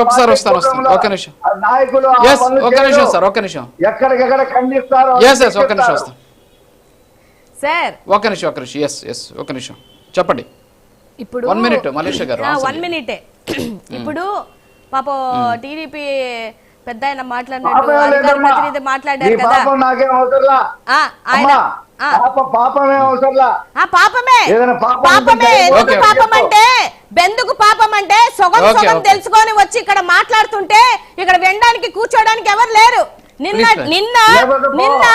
ఒకసారి వస్తాను ఒక నిమిషం నాయకులు ఒక నిమిషం సార్ ఒక నిమిషం ఎక్కడికెక్కడ ఖండిస్తారు ఒక నిమిషం వస్తాను సార్ ఒక నిమిషం ఒక నిమిషం చెప్పండి. ఇప్పుడు 1 మినిట్ మలేషియా గారు 1 మినిటే. ఇప్పుడు పాపం టీడీపీ పెద్ద ఆయన మాట్లాడినట్టు అధికార ప్రతినిధి మాట్లాడారు కదా, పాపమే బెందుకు పాపం అంటే సొగం తెలుసుకొని వచ్చి ఇక్కడ మాట్లాడుతుంటే ఇక్కడ వినడానికి కూర్చోడానికి ఎవరు లేరు. నిన్న నిన్న నిన్న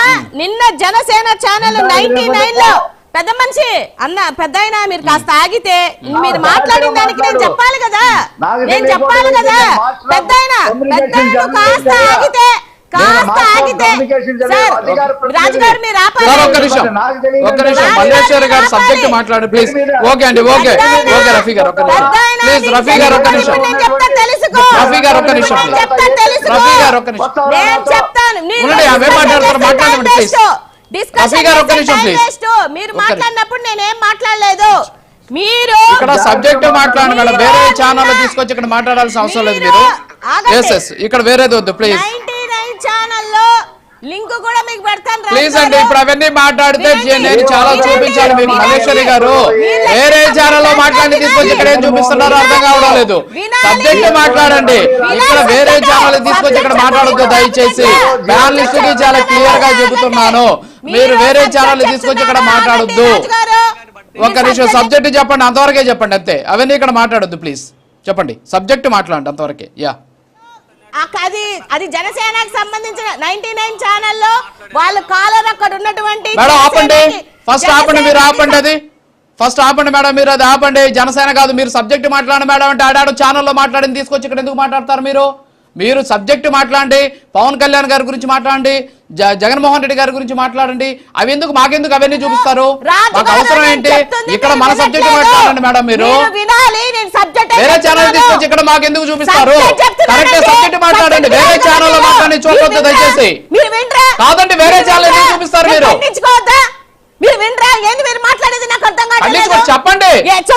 నిన్న జనసేన ఛానల్ 99 లో పెద్ద మనిషి అన్న పెద్ద అయినా మీరు కాస్త ఆగితే మీరు మాట్లాడిన దానికి నేను చెప్పాలి కదా, పెద్ద అయినా కాస్త ఆగితే రాజుగారు మీరు ఒక్క నిమిషం మల్లేశ్వరి గారు సబ్జెక్ట్ మాట్లాడు ప్లీజ్. ఓకే అండి ఓకే రఫీ గారు ఒక్క నిమిషం ప్లీజ్. రఫీ గారు ఒక్క నిమిషం రఫీ గారు ఒక్క నిమిషం రఫీ గారు ఒక్క నిమిషం అవే మాట్లాడతారు మాట్లాడండి ప్లీజ్. రఫీ గారు ఒక్క నిమిషం ప్లీజ్. మీరు మాట్లాడినప్పుడు నేనేం మాట్లాడలేదు. మీరు ఇక్కడ సబ్జెక్ట్ మాట్లాడండి మేడం, వేరే ఛానల్ తీసుకొచ్చి ఇక్కడ మాట్లాడాల్సిన అవసరం లేదు మీరు. ఇక్కడ వేరేది వద్దు ప్లీజ్. ఛానల్లో లింక్ కూడా మీకు పెడతాను ప్లీజ్ అండి. ఇప్పుడు అవన్నీ మాట్లాడితే నేను చాలా చూపించాలి మీకు. మల్లేశ్వరి గారు వేరే ఛానల్లో మాట్లాడి తీసుకొచ్చి ఇక్కడ ఏం చూపిస్తున్నారో అర్థం కావడం లేదు. సబ్జెక్ట్ మాట్లాడండి. ఇక్కడ వేరే ఛానల్ తీసుకొచ్చి ఇక్కడ మాట్లాడొద్దు దయచేసి. ప్యానలిస్ట్ కి చాలా క్లియర్ గా చెబుతున్నాను, మీరు వేరే ఛానల్ తీసుకొచ్చి ఇక్కడ మాట్లాడొద్దు. ఒక్క నిమిషం సబ్జెక్ట్ చెప్పండి, అంతవరకే చెప్పండి అంతే. అవన్నీ ఇక్కడ మాట్లాడొద్దు ప్లీజ్. చెప్పండి సబ్జెక్ట్ మాట్లాడండి అంతవరకే. అది జనసేనకు సంబంధించిన 99 ఛానల్లో వాళ్ళు కాలర్ అక్కడ ఉన్నటువంటి మేడం ఆపండి, ఫస్ట్ ఆపండి, మీరు ఆపండి, అది ఫస్ట్ ఆపండి మేడం, మీరు అది ఆపండి. జనసేన కాదు, మీరు సబ్జెక్ట్ మాట్లాడండి మేడం. అంటే ఆడాడు ఛానల్లో మాట్లాడింది తీసుకొచ్చి ఇక్కడ ఎందుకు మాట్లాడతారు మీరు? మీరు సబ్జెక్ట్ మాట్లాడండి, పవన్ కళ్యాణ్ గారి గురించి మాట్లాడండి, జగన్మోహన్ రెడ్డి గారి గురించి మాట్లాడండి. అవి ఎందుకు మాకెందుకు అవన్నీ చూపిస్తారు? మాకు అవసరం ఏంటి? ఇక్కడ మన సబ్జెక్ట్ మాట్లాడండి మేడం. మీరు వేరే ఛానల్ తీసుకొచ్చి ఇక్కడ మాకెందుకు చూపిస్తారు? కరెక్ట్ సబ్జెక్ట్ మాట్లాడండి. వేరే ఛానల్ లో మాట్లాడి చూడవద్దు దయచేసి. కాదండి వేరే ఛానల్ ఎందుకు చూపిస్తారు మీరు? చెప్పండి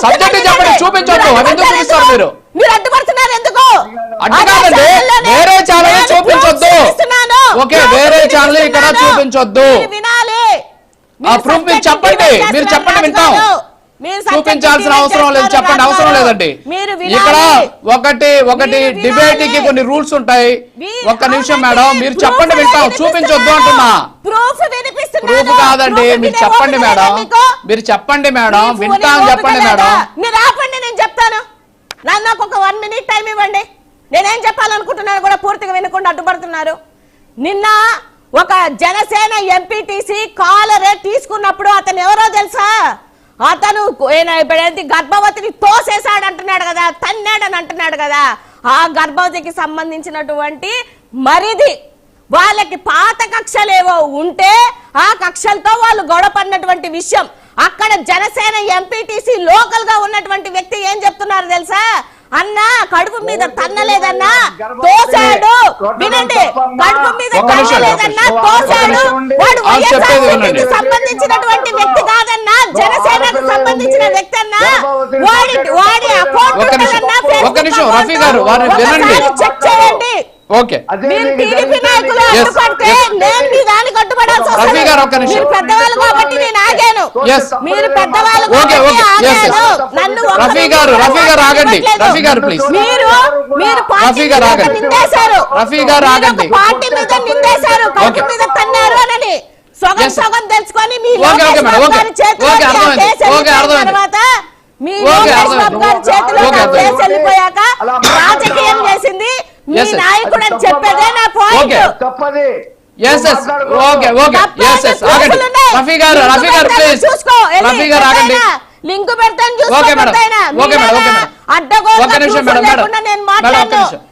సబ్జెక్ట్ చెప్పండి, చూపించొద్దు. అవి ఎందుకు చూపిస్తారు మీరు? అడ్డుపడుతున్నారు ఎందుకు? అడ్డు కాదండి, వేరే ఛానల్ చూపించొద్దు. ఓకే వేరే ఛానల్ ఇక్కడ చూపించొద్దు. ఆ ప్రూఫ్ మీరు చెప్పండి, మీరు చెప్పండి వింటాం. చూపించాల్సిన అవసరం లేదు, చెప్పండి అవసరం లేదండి. ఇక్కడ ఒకటి డిబేట్ కి కొన్ని రూల్స్ ఉంటాయి. ఒక్క నిమిషం మేడం, మీరు చెప్పండి వింటాం. చూపించొద్దు అంటున్నా. ప్రూఫ్ కాదండి, మీరు చెప్పండి మేడం, మీరు చెప్పండి మేడం, వింటాం చెప్పండి మేడం. మీరు ఆపండి, నేను చెప్తాను. నాకు ఒక 1 మినిట్ టైం ఇవ్వండి. నేనేం చెప్పాలనుకుంటున్నాను కూడా పూర్తిగా వినకుండా అడ్డుపడుతున్నారు. నిన్న ఒక జనసేన ఎంపీటీసీ కాలర్ తీసుకున్నప్పుడు అతను ఎవరో తెలుసా? అతను గర్భవతిని తోసేశాడు అంటున్నాడు కదా, తన్నాడని అంటున్నాడు కదా. ఆ గర్భవతికి సంబంధించినటువంటి మరిది వాళ్ళకి పాత కక్షలేవో ఉంటే ఆ కక్షలతో వాళ్ళు గొడవపడినటువంటి విషయం. అక్కడ జనసేన ఎంపీటీసీ లోకల్ గా ఉన్నటువంటి వ్యక్తి ఏం చెప్తున్నారు తెలుసా? అన్నా కడుపు మీద తన్నలేదన్నా తోసాడు. వినండి, కడుపు మీద తన్నలేదన్నా తోసాడు. వాడు వైఎస్ఆర్సీపీకి సంబంధించినటువంటి వ్యక్తి కాదన్నా, జనసేనకు సంబంధించిన వ్యక్తి అన్నా. వాడి అకౌంట్ చెక్ చేయండి. మీరు టీడీపీ నాయకులు అడ్డుపడితే నేను మీ దానికి అడ్డుపడాల్సి వస్తుంది. మీరు పెద్దవాళ్ళు కాబట్టి నేను ఆగాను. మీరు పెద్దవాళ్ళు నన్ను మీరు పార్టీ మీద నిందేశారు, పార్టీ మీద నిందేశారు, కడుపు మీద తన్నారు అని సొగం తెలుసుకొని మీ లోకేష్ బాబు గారి చేతిలో తర్వాత మీ లోకేష్ బాబు గారి చేతిలో కేసు వెళ్ళిపోయాక రాజకీయం చేసింది మీ నాయకుడు అని చెప్పేదే నా పాయింట్. లింక్ పెడతాను చూసుకో. అడ్డగోలు నేను మాట్లాడను.